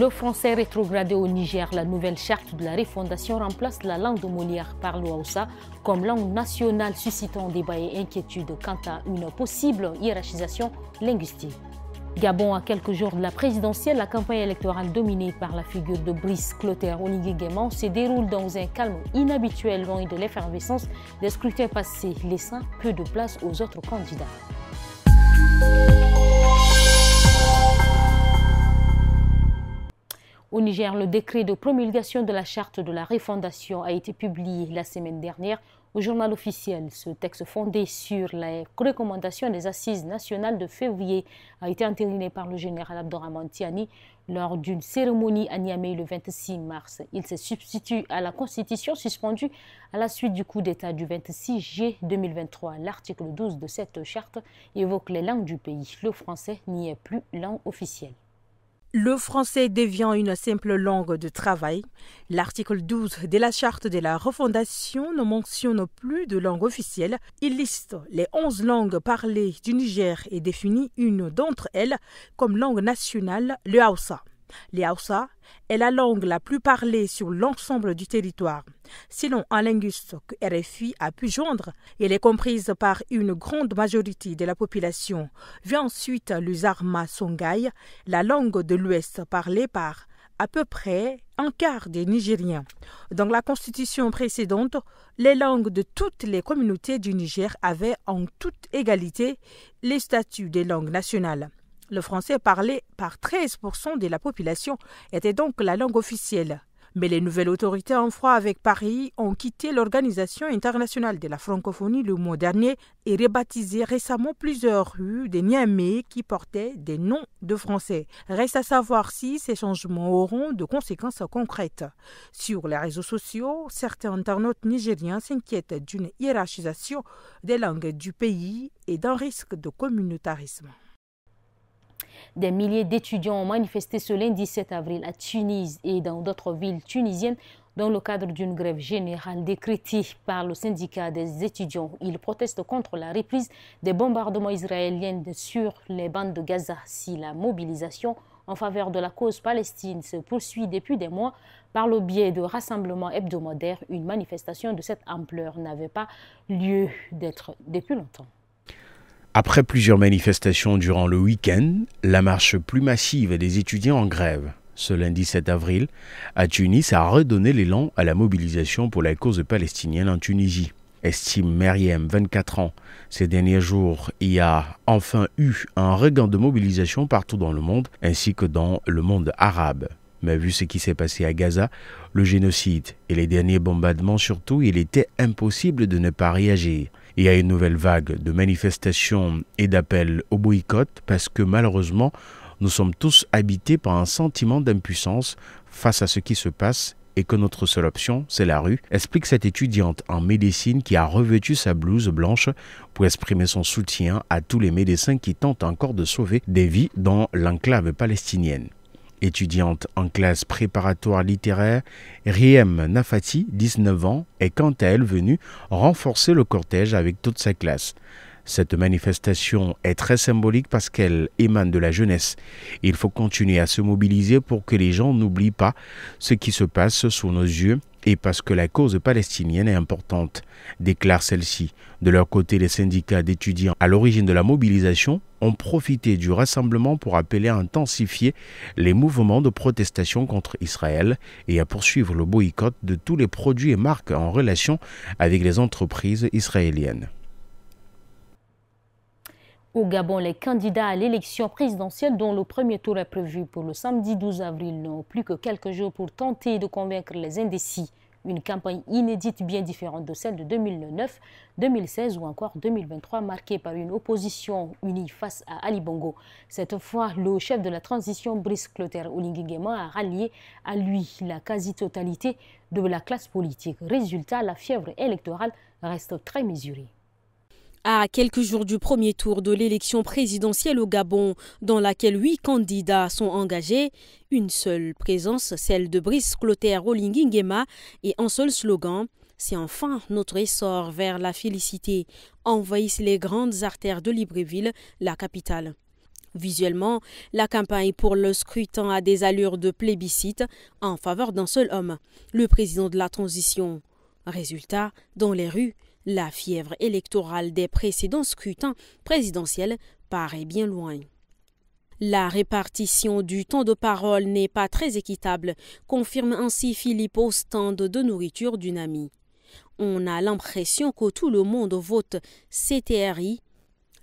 Le français rétrogradé au Niger, la nouvelle charte de la refondation remplace la langue de Molière par le Hausa comme langue nationale, suscitant débat et inquiétude quant à une possible hiérarchisation linguistique. Gabon, à quelques jours de la présidentielle, la campagne électorale dominée par la figure de Brice Clotaire Oligui Nguema se déroule dans un calme inhabituel loin de l'effervescence des scrutins passés, laissant peu de place aux autres candidats. Au Niger, le décret de promulgation de la charte de la refondation a été publié la semaine dernière au journal officiel. Ce texte fondé sur les recommandations des assises nationales de février a été entériné par le général Abdourahmane Tiani lors d'une cérémonie à Niamey le 26 mars. Il se substitue à la Constitution suspendue à la suite du coup d'État du 26 juillet 2023. L'article 12 de cette charte évoque les langues du pays. Le français n'y est plus langue officielle. Le français devient une simple langue de travail. L'article 12 de la charte de la refondation ne mentionne plus de langue officielle. Il liste les 11 langues parlées du Niger et définit une d'entre elles comme langue nationale, le Hausa. Le Hausa est la langue la plus parlée sur l'ensemble du territoire. Selon un linguiste que RFI a pu joindre, elle est comprise par une grande majorité de la population. Vient ensuite le Zarma Songhai, la langue de l'Ouest parlée par à peu près un quart des Nigériens. Dans la constitution précédente, les langues de toutes les communautés du Niger avaient en toute égalité les statuts des langues nationales. Le français parlé par 13% de la population était donc la langue officielle. Mais les nouvelles autorités en froid avec Paris ont quitté l'Organisation internationale de la francophonie le mois dernier et rebaptisé récemment plusieurs rues de Niamey qui portaient des noms de français. Reste à savoir si ces changements auront de conséquences concrètes. Sur les réseaux sociaux, certains internautes nigériens s'inquiètent d'une hiérarchisation des langues du pays et d'un risque de communautarisme. Des milliers d'étudiants ont manifesté ce lundi 7 avril à Tunis et dans d'autres villes tunisiennes dans le cadre d'une grève générale décrétée par le syndicat des étudiants. Ils protestent contre la reprise des bombardements israéliens sur les bandes de Gaza. Si la mobilisation en faveur de la cause palestine se poursuit depuis des mois par le biais de rassemblements hebdomadaires, une manifestation de cette ampleur n'avait pas lieu d'être depuis longtemps. Après plusieurs manifestations durant le week-end, la marche plus massive des étudiants en grève, ce lundi 7 avril, à Tunis, a redonné l'élan à la mobilisation pour la cause palestinienne en Tunisie. Estime Meriem, 24 ans. Ces derniers jours, il y a enfin eu un regain de mobilisation partout dans le monde, ainsi que dans le monde arabe. Mais vu ce qui s'est passé à Gaza, le génocide et les derniers bombardements surtout, il était impossible de ne pas réagir. Il y a une nouvelle vague de manifestations et d'appels au boycott parce que malheureusement, nous sommes tous habités par un sentiment d'impuissance face à ce qui se passe et que notre seule option, c'est la rue, explique cette étudiante en médecine qui a revêtu sa blouse blanche pour exprimer son soutien à tous les médecins qui tentent encore de sauver des vies dans l'enclave palestinienne. Étudiante en classe préparatoire littéraire, Riem Nafati, 19 ans, est quant à elle venue renforcer le cortège avec toute sa classe. Cette manifestation est très symbolique parce qu'elle émane de la jeunesse. Il faut continuer à se mobiliser pour que les gens n'oublient pas ce qui se passe sous nos yeux et parce que la cause palestinienne est importante, déclare celle-ci. De leur côté, les syndicats d'étudiants à l'origine de la mobilisation ont profité du rassemblement pour appeler à intensifier les mouvements de protestation contre Israël et à poursuivre le boycott de tous les produits et marques en relation avec les entreprises israéliennes. Au Gabon, les candidats à l'élection présidentielle dont le premier tour est prévu pour le samedi 12 avril n'ont plus que quelques jours pour tenter de convaincre les indécis. Une campagne inédite bien différente de celle de 2009, 2016 ou encore 2023 marquée par une opposition unie face à Ali Bongo. Cette fois, le chef de la transition, Brice Clotaire Oligui Nguema, a rallié à lui la quasi-totalité de la classe politique. Résultat, la fièvre électorale reste très mesurée. À quelques jours du premier tour de l'élection présidentielle au Gabon, dans laquelle 8 candidats sont engagés, une seule présence, celle de Brice Clotaire Oligui Nguema, et un seul slogan, c'est enfin notre essor vers la félicité, envahissent les grandes artères de Libreville, la capitale. Visuellement, la campagne pour le scrutin a des allures de plébiscite en faveur d'un seul homme, le président de la transition. Résultat, dans les rues, la fièvre électorale des précédents scrutins présidentiels paraît bien loin. La répartition du temps de parole n'est pas très équitable, confirme ainsi Philippe au stand de nourriture d'une amie. On a l'impression que tout le monde vote CTRI,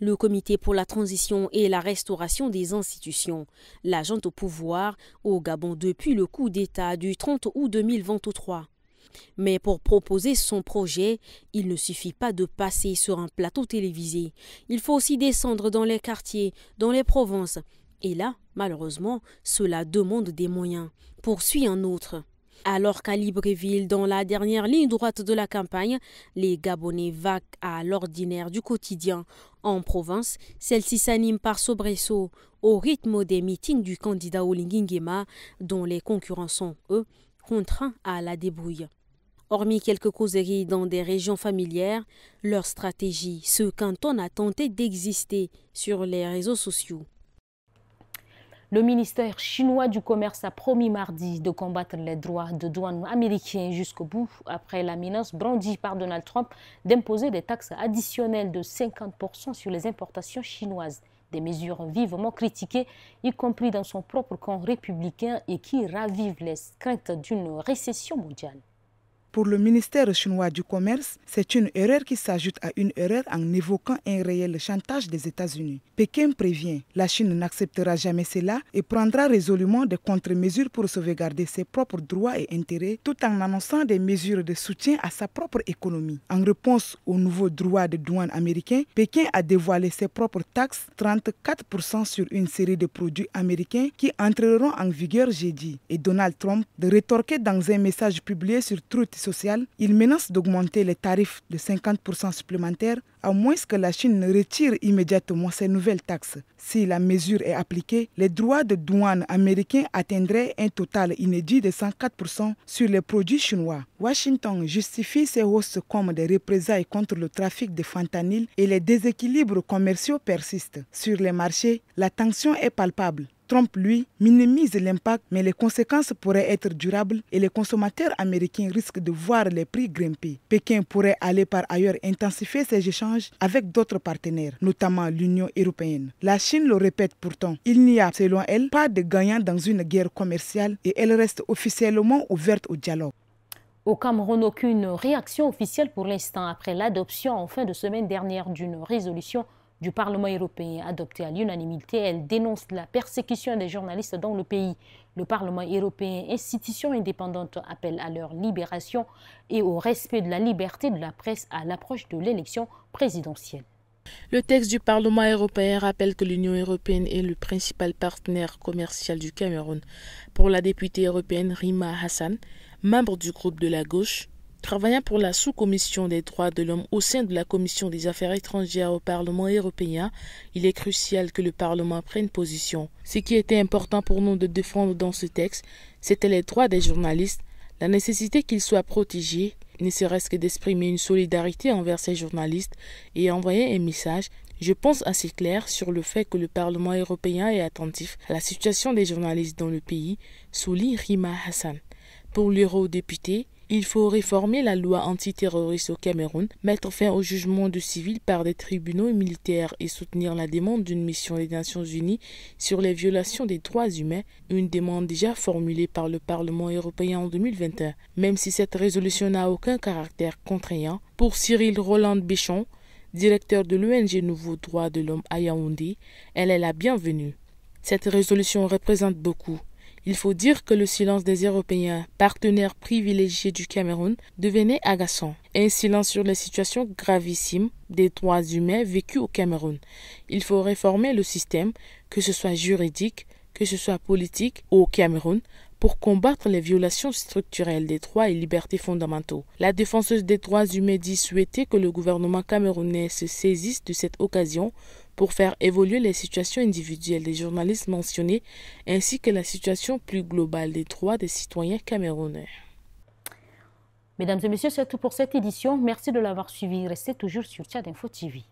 le Comité pour la transition et la restauration des institutions, la junte au pouvoir au Gabon depuis le coup d'État du 30 août 2023. Mais pour proposer son projet, il ne suffit pas de passer sur un plateau télévisé. Il faut aussi descendre dans les quartiers, dans les provinces. Et là, malheureusement, cela demande des moyens. Poursuit un autre. Alors qu'à Libreville, dans la dernière ligne droite de la campagne, les Gabonais vaquent à l'ordinaire du quotidien. En province, celle-ci s'anime par soubresaut au rythme des meetings du candidat Olingi Nguema, dont les concurrents sont, eux, contraints à la débrouille. Hormis quelques causeries dans des régions familières, leur stratégie se cantonne à tenter d'exister sur les réseaux sociaux. Le ministère chinois du Commerce a promis mardi de combattre les droits de douane américains jusqu'au bout après la menace brandie par Donald Trump d'imposer des taxes additionnelles de 50% sur les importations chinoises. Des mesures vivement critiquées, y compris dans son propre camp républicain et qui ravivent les craintes d'une récession mondiale. Pour le ministère chinois du Commerce, c'est une erreur qui s'ajoute à une erreur en évoquant un réel chantage des États-Unis. Pékin prévient, la Chine n'acceptera jamais cela et prendra résolument des contre-mesures pour sauvegarder ses propres droits et intérêts tout en annonçant des mesures de soutien à sa propre économie. En réponse aux nouveaux droits de douane américains, Pékin a dévoilé ses propres taxes, 34% sur une série de produits américains qui entreront en vigueur jeudi. Et Donald Trump de rétorquer dans un message publié sur Truth Social, il menace d'augmenter les tarifs de 50% supplémentaires à moins que la Chine ne retire immédiatement ces nouvelles taxes. Si la mesure est appliquée, les droits de douane américains atteindraient un total inédit de 104% sur les produits chinois. Washington justifie ces hausses comme des représailles contre le trafic de fentanyl et les déséquilibres commerciaux persistent. Sur les marchés, la tension est palpable. Trump, lui, minimise l'impact, mais les conséquences pourraient être durables et les consommateurs américains risquent de voir les prix grimper. Pékin pourrait aller par ailleurs intensifier ses échanges avec d'autres partenaires, notamment l'Union européenne. La Chine le répète pourtant, il n'y a, selon elle, pas de gagnant dans une guerre commerciale et elle reste officiellement ouverte au dialogue. Au Cameroun, aucune réaction officielle pour l'instant après l'adoption en fin de semaine dernière d'une résolution du Parlement européen adoptée à l'unanimité. Elle dénonce la persécution des journalistes dans le pays. Le Parlement européen, institution indépendante, appelle à leur libération et au respect de la liberté de la presse à l'approche de l'élection présidentielle. Le texte du Parlement européen rappelle que l'Union européenne est le principal partenaire commercial du Cameroun. Pour la députée européenne Rima Hassan, membre du groupe de la gauche, travaillant pour la sous-commission des droits de l'homme au sein de la commission des affaires étrangères au Parlement européen, il est crucial que le Parlement prenne position. Ce qui était important pour nous de défendre dans ce texte, c'était les droits des journalistes, la nécessité qu'ils soient protégés, ne serait-ce que d'exprimer une solidarité envers ces journalistes et envoyer un message, je pense assez clair, sur le fait que le Parlement européen est attentif à la situation des journalistes dans le pays, souligne Rima Hassan. Pour l'eurodéputé, il faut réformer la loi antiterroriste au Cameroun, mettre fin au jugement de civils par des tribunaux militaires et soutenir la demande d'une mission des Nations Unies sur les violations des droits humains, une demande déjà formulée par le Parlement européen en 2021. Même si cette résolution n'a aucun caractère contraignant, pour Cyril Roland Béchon, directeur de l'ONG Nouveaux Droits de l'Homme à Yaoundé, elle est la bienvenue. Cette résolution représente beaucoup. Il faut dire que le silence des Européens, partenaires privilégiés du Cameroun, devenait agaçant. Un silence sur les situations gravissimes des droits humains vécus au Cameroun. Il faut réformer le système, que ce soit juridique, que ce soit politique, au Cameroun, pour combattre les violations structurelles des droits et libertés fondamentaux. La défenseuse des droits humains dit souhaiter que le gouvernement camerounais se saisisse de cette occasion pour faire évoluer les situations individuelles des journalistes mentionnés ainsi que la situation plus globale des droits des citoyens camerounais. Mesdames et messieurs, c'est tout pour cette édition. Merci de l'avoir suivi. Restez toujours sur Tchad Info TV.